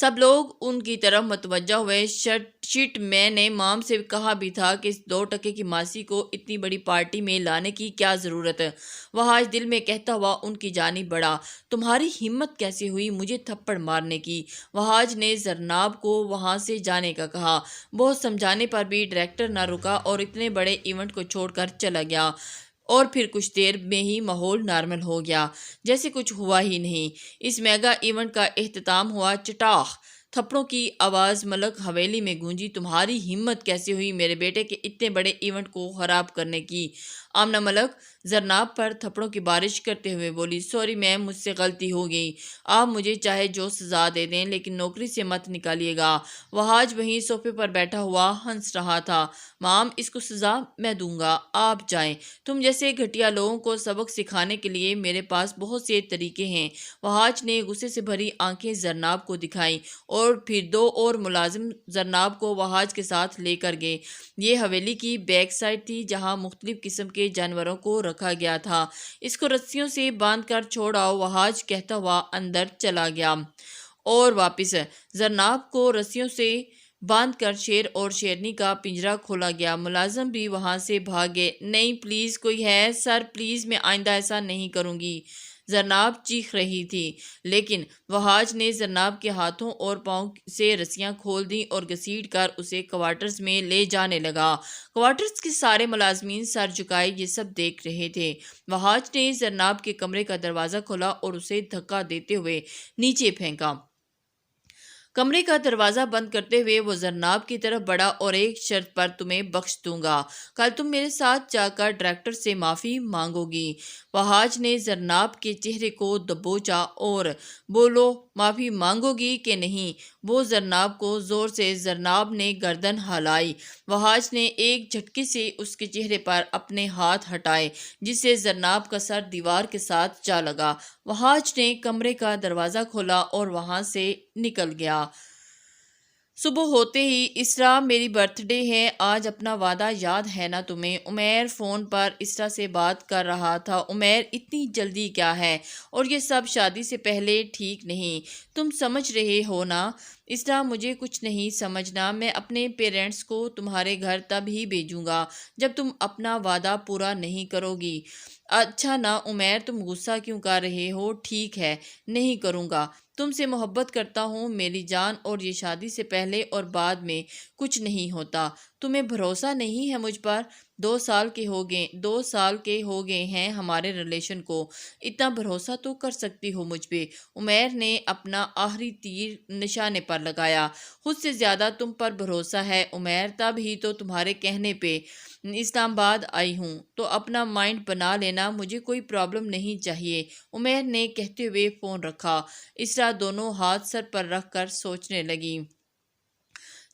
سب لوگ ان کی طرف متوجہ ہوئے۔ شٹ، میں نے مام سے کہا بھی تھا کہ اس 2 کی ماسی کو اتنی بڑی پارٹی میں لانے کی کیا ضرورت ہے؟ وحاج دل میں کہتا ہوا ان کی جانب بڑھا۔ تمہاری ہمت کیسے ہوئی مجھے تھپڑ مارنے کی؟ وحاج نے زرناب کو وہاں سے جانے کا کہا۔ بہت سمجھانے پر بھی ڈائریکٹر نہ رکا اور اتنے بڑے ایونٹ کو چھوڑ کر چلا گیا، اور پھر کچھ دیر میں ہی ماحول نارمل ہو گیا، جیسے کچھ ہوا ہی نہیں۔ اس میگا ایونٹ کا اختتام ہوا۔ چٹاخ تھپڑوں کی آواز ملک حویلی میں گونجی۔ تمہاری ہمت کیسے ہوئی میرے بیٹے کے اتنے بڑے ایونٹ کو خراب کرنے کی؟ آمنہ ملک زرناب پر تھپڑوں کی بارش کرتے ہوئے بولی، سوری میم، مجھ سے غلطی ہو گئی۔ آپ مجھے چاہے جو سزا دے دیں لیکن نوکری سے مت نکالیے گا۔ وحاج وہیں صوفے پر بیٹھا ہوا ہنس رہا تھا۔ مام، اس کو سزا میں دوں گا، آپ جائیں۔ تم جیسے گھٹیا لوگوں کو سبق سکھانے کے لیے میرے پاس بہت سے طریقے ہیں۔ وحاج نے غصے سے بھری آنکھیں زرناب کو دکھائیں اور پھر 2 اور ملازم زرناب کو وحاج کے ساتھ لے کر گئے۔ یہ حویلی کی بیک سائڈ تھی جہاں مختلف قسم کے جانوروں کو رکھا گیا تھا۔ اس کو رسیوں سے باندھ کر چھوڑ آؤ، وحاج کہتا ہوا اندر چلا گیا اور واپس زرناب کو رسیوں سے باندھ کر شیر اور شیرنی کا پنجرہ کھولا گیا۔ ملازم بھی وہاں سے بھاگ گئے۔ نہیں پلیز، کوئی ہے؟ سر پلیز، میں آئندہ ایسا نہیں کروں گی، زرناب چیخ رہی تھی، لیکن وحاج نے زرناب کے ہاتھوں اور پاؤں سے رسیاں کھول دیں اور گھسیٹ کر اسے کوارٹرز میں لے جانے لگا۔ کوارٹرز کے سارے ملازمین سر جھکائے یہ سب دیکھ رہے تھے۔ وحاج نے زرناب کے کمرے کا دروازہ کھولا اور اسے دھکا دیتے ہوئے نیچے پھینکا۔ کمرے کا دروازہ بند کرتے ہوئے وہ زرناب کی طرف بڑھا اور ایک شرط پر تمہیں بخش دوں گا، کل تم میرے ساتھ جا کر ڈائریکٹر سے معافی مانگو گی۔ وحاج نے زرناب کے چہرے کو دبوچا اور بولو، معافی مانگو گی کہ نہیں؟ وہ زرناب کو زور سے زرناب نے گردن ہلائی۔ وحاج نے ایک جھٹکے سے اس کے چہرے پر اپنے ہاتھ ہٹائے جس سے زرناب کا سر دیوار کے ساتھ جا لگا۔ وحاج نے کمرے کا دروازہ کھولا اور وہاں سے نکل گیا۔ صبح ہوتے ہی، اسرا میری برتھ ڈے ہے آج، اپنا وعدہ یاد ہے نا تمہیں؟ عمیر فون پر اسرا سے بات کر رہا تھا۔ عمیر، اتنی جلدی کیا ہے؟ اور یہ سب شادی سے پہلے ٹھیک نہیں، تم سمجھ رہے ہو نا؟ اسرا، مجھے کچھ نہیں سمجھنا، میں اپنے پیرنٹس کو تمہارے گھر تب ہی بھیجوں گا جب تم اپنا وعدہ پورا نہیں کرو گی۔ اچھا نا عمیر، تم غصہ کیوں کر رہے ہو؟ ٹھیک ہے، نہیں کروں گا، تم سے محبت کرتا ہوں میری جان، اور یہ شادی سے پہلے اور بعد میں کچھ نہیں ہوتا۔ تمہیں بھروسہ نہیں ہے مجھ پر؟ 2 سال کے ہو گئے ہیں ہمارے ریلیشن کو، اتنا بھروسہ تو کر سکتی ہو مجھ پہ۔ عمیر نے اپنا آخری تیر نشانے پر لگایا۔ خود سے زیادہ تم پر بھروسہ ہے عمیر، تب ہی تو تمہارے کہنے پہ اسلام آباد آئی ہوں، تو اپنا مائنڈ بنا لینا، مجھے کوئی پرابلم نہیں چاہیے، عمیر نے کہتے ہوئے فون رکھا۔ اسرا دونوں ہاتھ سر پر رکھ کر سوچنے لگی۔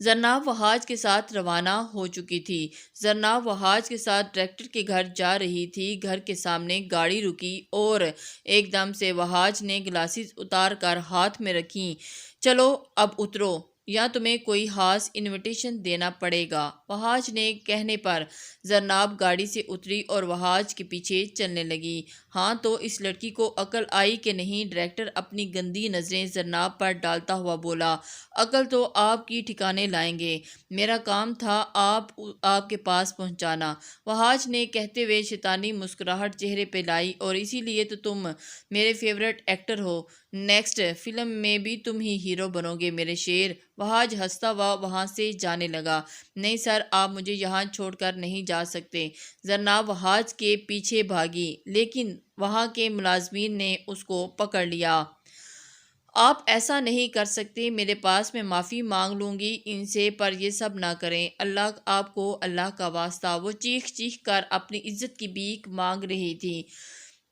زرناب وحاج کے ساتھ روانہ ہو چکی تھی۔ زرناب وحاج کے ساتھ ڈائریکٹر کے گھر جا رہی تھی۔ گھر کے سامنے گاڑی رکی اور ایک دم سے وحاج نے گلاسز اتار کر ہاتھ میں رکھیں۔ چلو اب اترو یا تمہیں کوئی خاص انویٹیشن دینا پڑے گا۔ وحاج نے کہنے پر زرناب گاڑی سے اتری اور وحاج کے پیچھے چلنے لگی۔ ہاں تو اس لڑکی کو عقل آئی کہ نہیں؟ ڈائریکٹر اپنی گندی نظریں زرناب پر ڈالتا ہوا بولا۔ عقل تو آپ کی ٹھکانے لائیں گے، میرا کام تھا آپ کے پاس پہنچانا، وحاج نے کہتے ہوئے شیطانی مسکراہٹ چہرے پہ لائی، اور اسی لیے تو تم میرے فیورٹ ایکٹر ہو، نیکسٹ فلم میں بھی تم ہی ہیرو بنو گے میرے شیر۔ وحاج ہنستا ہوا وہاں سے جانے لگا۔ نہیں سر، آپ مجھے یہاں چھوڑ کر نہیں جا سکتے۔ زرناب وحاج کے پیچھے بھاگی، لیکن وہاں کے ملازمین نے اس کو پکڑ لیا۔ آپ ایسا نہیں کر سکتے، میرے پاس میں معافی مانگ لوں گی ان سے، پر یہ سب نہ کریں، اللہ آپ کو، اللہ کا واسطہ۔ وہ چیخ چیخ کر اپنی عزت کی بھیک مانگ رہی تھی،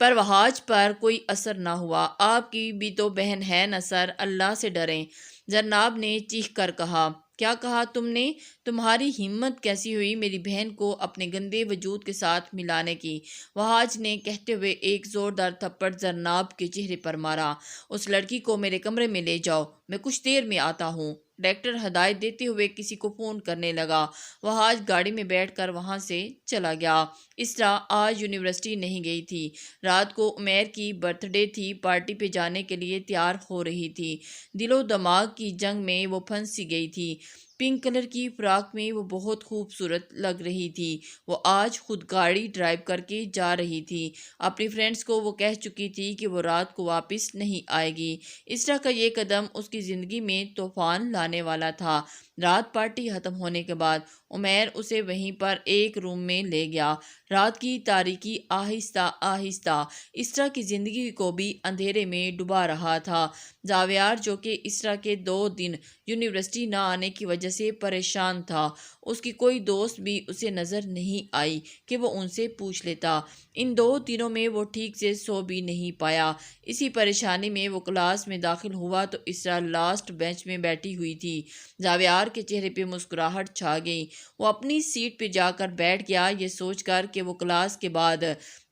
پر وحاج پر کوئی اثر نہ ہوا۔ آپ کی بھی تو بہن ہے نا سر، اللہ سے ڈریں، زرناب نے چیخ کر کہا۔ کیا کہا تم نے؟ تمہاری ہمت کیسی ہوئی میری بہن کو اپنے گندے وجود کے ساتھ ملانے کی؟ وحاج نے کہتے ہوئے ایک زوردار تھپڑ زرناب کے چہرے پر مارا۔ اس لڑکی کو میرے کمرے میں لے جاؤ، میں کچھ دیر میں آتا ہوں۔ ڈائریکٹر ہدایت دیتے ہوئے کسی کو فون کرنے لگا۔ وہاج گاڑی میں بیٹھ کر وہاں سے چلا گیا۔ اسرا آج یونیورسٹی نہیں گئی تھی۔ رات کو عمیر کی برتھ ڈے تھی، پارٹی پہ جانے کے لیے تیار ہو رہی تھی۔ دل و دماغ کی جنگ میں وہ پھنس سی گئی تھی۔ پنک کلر کی فراک میں وہ بہت خوبصورت لگ رہی تھی۔ وہ آج خود گاڑی ڈرائیو کر کے جا رہی تھی۔ اپنی فرینڈز کو وہ کہہ چکی تھی کہ وہ رات کو واپس نہیں آئے گی۔ اسرا کا یہ قدم اس کی زندگی میں طوفان لانے والا تھا۔ رات پارٹی ختم ہونے کے بعد عمیر اسے وہیں پر ایک روم میں لے گیا۔ رات کی تاریکی آہستہ آہستہ اسرا کی زندگی کو بھی اندھیرے میں ڈبا رہا تھا۔ زاویار، جو کہ اسرا کے 2 دن یونیورسٹی نہ آنے کی وجہ سے پریشان تھا، اس کی کوئی دوست بھی اسے نظر نہیں آئی کہ وہ ان سے پوچھ لیتا۔ ان 2 دنوں میں وہ ٹھیک سے سو بھی نہیں پایا۔ اسی پریشانی میں وہ کلاس میں داخل ہوا تو اسرا لاسٹ بینچ میں بیٹھی ہوئی تھی۔ زاویار کے چہرے پہ مسکراہٹ چھا گئی۔ وہ اپنی سیٹ پہ جا کر بیٹھ گیا، یہ سوچ کر کہ وہ کلاس کے بعد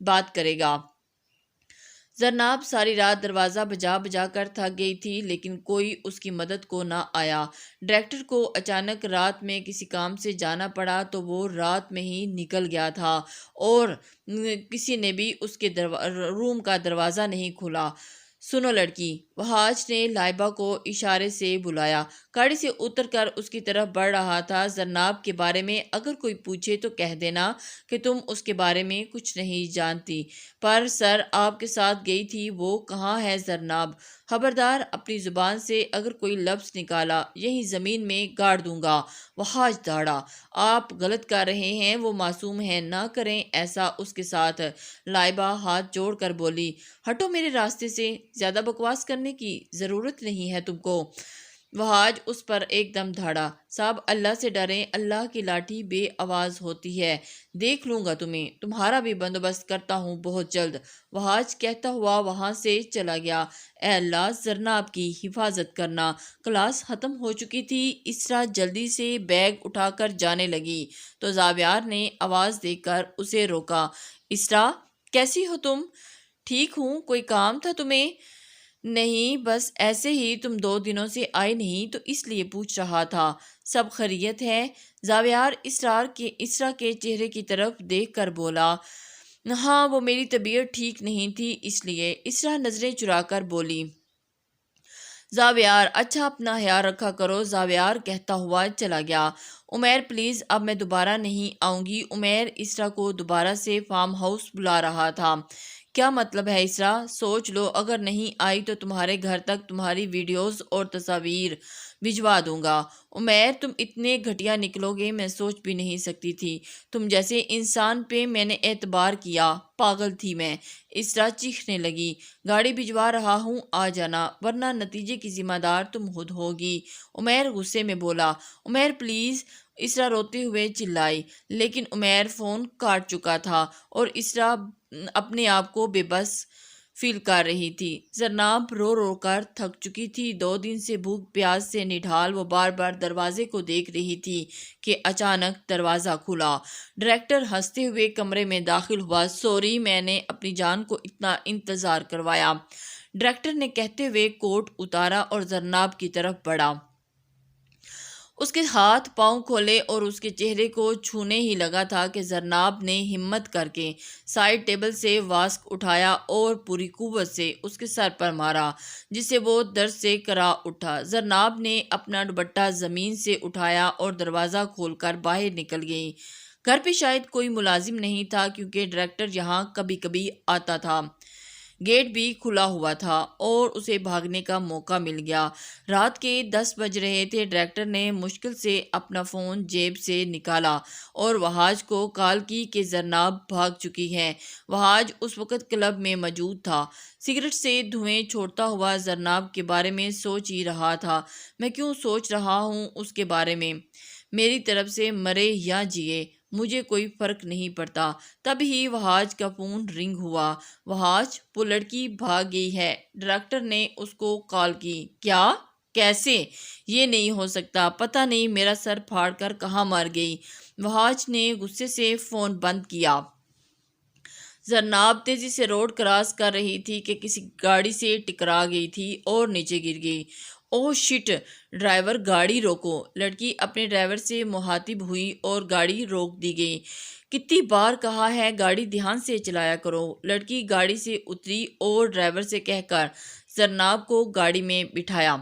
بات کرے گا۔ زرناب ساری رات دروازہ بجا بجا کر تھک گئی تھی، لیکن کوئی اس کی مدد کو نہ آیا۔ ڈائریکٹر کو اچانک رات میں کسی کام سے جانا پڑا تو وہ رات میں ہی نکل گیا تھا اور کسی نے بھی اس کے روم کا دروازہ نہیں کھولا۔ سنو لڑکی، وہاج نے لائبہ کو اشارے سے بلایا۔ گاڑی سے اتر کر اس کی طرف بڑھ رہا تھا۔ زرناب کے بارے میں اگر کوئی پوچھے تو کہہ دینا کہ تم اس کے بارے میں کچھ نہیں جانتی۔ پر سر آپ کے ساتھ گئی تھی، وہ کہاں ہے زرناب؟ خبردار، اپنی زبان سے اگر کوئی لفظ نکالا یہیں زمین میں گاڑ دوں گا۔ وہاج دھاڑا۔ آپ غلط کر رہے ہیں، وہ معصوم ہے، نہ کریں ایسا اس کے ساتھ۔ لائبہ ہاتھ جوڑ کر بولی، ہٹو میرے راستے سے، زیادہ بکواس کرنے کی ضرورت نہیں ہے تم کو۔ وہاج اس پر ایک دم دھاڑا، صاحب اللہ سے ڈریں، اللہ کی لاٹھی بے آواز ہوتی ہے، دیکھ لوں گا تمہیں، تمہارا بھی بندوبست کرتا ہوں بہت جلد۔ وہاج کہتا ہوا وہاں سے چلا گیا۔ اے اللہ، زرناب کی حفاظت کرنا۔ کلاس ختم ہو چکی تھی۔ اسرا جلدی سے بیگ اٹھا کر جانے لگی تو زاویار نے آواز دے کر اسے روکا۔ اسرا، کیسی ہو تم؟ ٹھیک ہوں، کوئی کام تھا تمہیں؟ نہیں، بس ایسے ہی، تم 2 دنوں سے آئی نہیں تو اس لیے پوچھ رہا تھا۔ سب خیریت ہے؟ زاویار اسرا کے چہرے کی طرف دیکھ کر بولا، ہاں، وہ میری طبیعت ٹھیک نہیں تھی اس لیے۔ اسرا نظریں چرا کر بولی، زاویار، اچھا اپنا خیال رکھا کرو۔ زاویار کہتا ہوا چلا گیا۔ عمیر پلیز، اب میں دوبارہ نہیں آؤں گی۔ عمیر اسرا کو دوبارہ سے فارم ہاؤس بلا رہا تھا۔ کیا مطلب ہے اسرا؟ سوچ لو، اگر نہیں آئی تو تمہارے گھر تک تمہاری ویڈیوز اور تصاویر بھجوا دوں گا۔ عمیر، تم اتنے گھٹیا نکلو گے میں سوچ بھی نہیں سکتی تھی۔ تم جیسے انسان پہ میں نے اعتبار کیا، پاگل تھی میں۔ اسرا چیخنے لگی، گاڑی بھجوا رہا ہوں، آ جانا، ورنہ نتیجے کی ذمہ دار تم خود ہوگی۔ عمیر غصے میں بولا، عمیر پلیز، اسرا روتے ہوئے چلائی، لیکن عمیر فون کاٹ چکا تھا اور اسرا اپنے آپ کو بے بس فیل کر رہی تھی۔ زرناب رو رو کر تھک چکی تھی۔ 2 دن سے بھوک پیاس سے نڈھال وہ بار بار دروازے کو دیکھ رہی تھی کہ اچانک دروازہ کھلا۔ ڈائریکٹر ہنستے ہوئے کمرے میں داخل ہوا، سوری، میں نے اپنی جان کو اتنا انتظار کروایا۔ ڈائریکٹر نے کہتے ہوئے کوٹ اتارا اور زرناب کی طرف بڑھا۔ اس کے ہاتھ پاؤں کھولے اور اس کے چہرے کو چھونے ہی لگا تھا کہ زرناب نے ہمت کر کے سائڈ ٹیبل سے واسک اٹھایا اور پوری قوت سے اس کے سر پر مارا، جس سے وہ درد سے کرا اٹھا۔ زرناب نے اپنا دوپٹہ زمین سے اٹھایا اور دروازہ کھول کر باہر نکل گئی۔ گھر پہ شاید کوئی ملازم نہیں تھا کیونکہ ڈائریکٹر یہاں کبھی کبھی آتا تھا۔ گیٹ بھی کھلا ہوا تھا اور اسے بھاگنے کا موقع مل گیا۔ رات کے 10 بج رہے تھے۔ ڈائریکٹر نے مشکل سے اپنا فون جیب سے نکالا اور وہاج کو کال کی کہ زرناب بھاگ چکی ہے۔ وہاج اس وقت کلب میں موجود تھا، سگریٹ سے دھوئیں چھوڑتا ہوا زرناب کے بارے میں سوچ ہی رہا تھا۔ میں کیوں سوچ رہا ہوں اس کے بارے میں؟ میری طرف سے مرے یا جیے، مجھے کوئی فرق نہیں پڑتا۔ تب ہی وہاج کا فون رنگ ہوا۔ وہاج، وہ لڑکی بھاگ گئی ہے، ڈائریکٹر نے اس کو کال کی۔ کیا؟ کیسے؟ یہ نہیں ہو سکتا، پتہ نہیں میرا سر پھاڑ کر کہاں مر گئی۔ وہاج نے غصے سے فون بند کیا۔ زرناب تیزی سے روڈ کراس کر رہی تھی کہ کسی گاڑی سے ٹکرا گئی تھی اور نیچے گر گئی۔ اوہ شٹ، ڈرائیور گاڑی روکو۔ لڑکی اپنے ڈرائیور سے مخاطب ہوئی اور گاڑی روک دی گئی۔ کتنی بار کہا ہے گاڑی دھیان سے چلایا کرو۔ لڑکی گاڑی سے اتری اور ڈرائیور سے کہہ کر زرناب کو گاڑی میں بٹھایا۔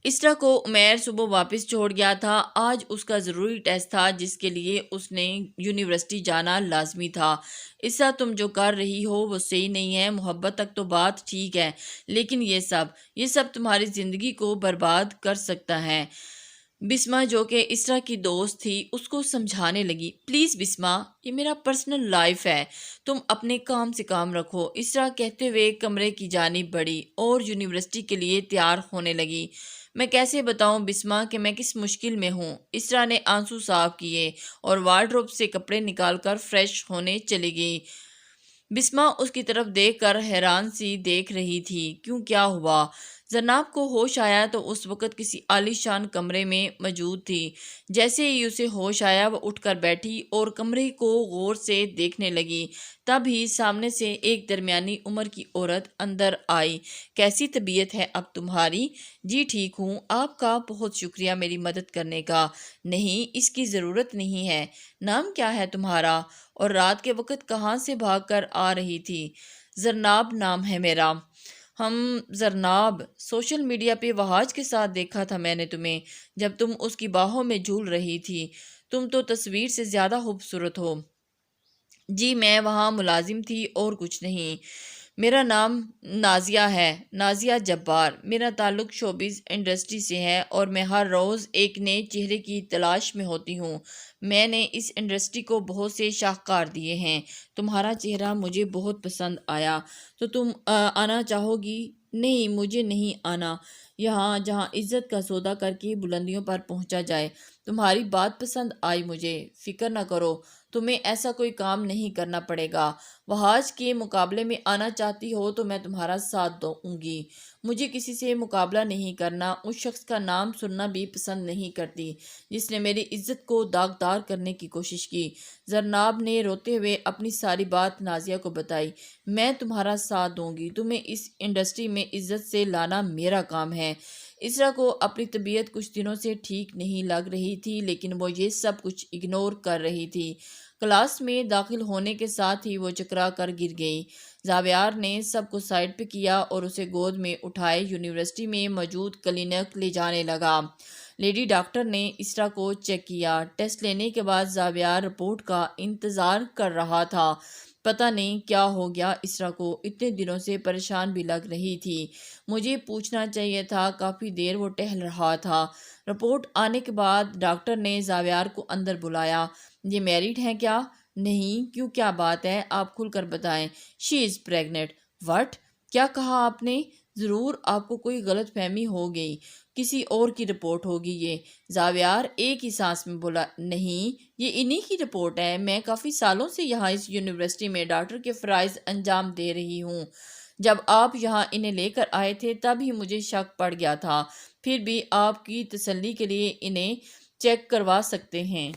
اسرا کو عمیر صبح واپس چھوڑ گیا تھا۔ آج اس کا ضروری ٹیسٹ تھا جس کے لیے اس نے یونیورسٹی جانا لازمی تھا۔ اسرا، تم جو کر رہی ہو وہ صحیح نہیں ہے۔ محبت تک تو بات ٹھیک ہے، لیکن یہ سب تمہاری زندگی کو برباد کر سکتا ہے۔ بسمہ جو کہ اسرا کی دوست تھی اس کو سمجھانے لگی، پلیز بسمہ، یہ میرا پرسنل لائف ہے، تم اپنے کام سے کام رکھو۔ اسرا کہتے ہوئے کمرے کی جانب بڑھی اور یونیورسٹی کے لیے تیار ہونے لگی۔ میں کیسے بتاؤں بسمہ کہ میں کس مشکل میں ہوں؟ اسرا نے آنسو صاف کیے اور وارڈروب سے کپڑے نکال کر فریش ہونے چلی گئی۔ بسمہ اس کی طرف دیکھ کر حیران سی دیکھ رہی تھی۔ کیوں، کیا ہوا؟ زرناب کو ہوش آیا تو اس وقت کسی عالی شان کمرے میں موجود تھی۔ جیسے ہی اسے ہوش آیا وہ اٹھ کر بیٹھی اور کمرے کو غور سے دیکھنے لگی۔ تب ہی سامنے سے ایک درمیانی عمر کی عورت اندر آئی۔ کیسی طبیعت ہے اب تمہاری؟ جی ٹھیک ہوں، آپ کا بہت شکریہ میری مدد کرنے کا۔ نہیں، اس کی ضرورت نہیں ہے۔ نام کیا ہے تمہارا؟ اور رات کے وقت کہاں سے بھاگ کر آ رہی تھی؟ زرناب نام ہے میرا۔ زرناب، سوشل میڈیا پہ وہاج کے ساتھ دیکھا تھا میں نے تمہیں، جب تم اس کی باہوں میں جھول رہی تھی۔ تم تو تصویر سے زیادہ خوبصورت ہو۔ جی میں وہاں ملازم تھی اور کچھ نہیں۔ میرا نام نازیہ ہے، نازیہ جبار۔ میرا تعلق شوبز انڈسٹری سے ہے اور میں ہر روز ایک نئے چہرے کی تلاش میں ہوتی ہوں۔ میں نے اس انڈسٹری کو بہت سے شاہکار دیے ہیں۔ تمہارا چہرہ مجھے بہت پسند آیا، تو تم آنا چاہو گی؟ نہیں، مجھے نہیں آنا یہاں جہاں عزت کا سودا کر کے بلندیوں پر پہنچا جائے۔ تمہاری بات پسند آئی مجھے، فکر نہ کرو، تمہیں ایسا کوئی کام نہیں کرنا پڑے گا۔ وہاج کے مقابلے میں آنا چاہتی ہو تو میں تمہارا ساتھ دوں گی۔ مجھے کسی سے مقابلہ نہیں کرنا۔ اس شخص کا نام سننا بھی پسند نہیں کرتی جس نے میری عزت کو داغدار کرنے کی کوشش کی۔ زرناب نے روتے ہوئے اپنی ساری بات نازیہ کو بتائی۔ میں تمہارا ساتھ دوں گی، تمہیں اس انڈسٹری میں عزت سے لانا میرا کام ہے۔ اسرا کو اپنی طبیعت کچھ دنوں سے ٹھیک نہیں لگ رہی تھی، لیکن وہ یہ سب کچھ اگنور کر رہی تھی۔ کلاس میں داخل ہونے کے ساتھ ہی وہ چکرا کر گر گئی۔ زاویار نے سب کو سائڈ پہ کیا اور اسے گود میں اٹھائے یونیورسٹی میں موجود کلینک لے جانے لگا۔ لیڈی ڈاکٹر نے اسرا کو چیک کیا۔ ٹیسٹ لینے کے بعد زاویار رپورٹ کا انتظار کر رہا تھا۔ پتہ نہیں کیا ہو گیا اسرا کو، اتنے دنوں سے پریشان بھی لگ رہی تھی۔ مجھے پوچھنا چاہیے تھا، کافی دیر وہ ٹہل رہا تھا۔ رپورٹ آنے کے بعد ڈاکٹر نے زاویار کو اندر بلایا۔ یہ میرڈ ہیں کیا؟ نہیں، کیوں، کیا بات ہے؟ آپ کھل کر بتائیں۔ شی از پریگننٹ۔ وٹ؟ کیا کہا آپ نے؟ ضرور آپ کو کوئی غلط فہمی ہو گئی، کسی اور کی رپورٹ ہوگی یہ۔ زاویار ایک ہی سانس میں بولا، نہیں، یہ انہی کی رپورٹ ہے۔ میں کافی سالوں سے یہاں اس یونیورسٹی میں ڈاکٹر کے فرائض انجام دے رہی ہوں۔ جب آپ یہاں انہیں لے کر آئے تھے تب ہی مجھے شک پڑ گیا تھا، پھر بھی آپ کی تسلی کے لیے انہیں چیک کروا سکتے ہیں۔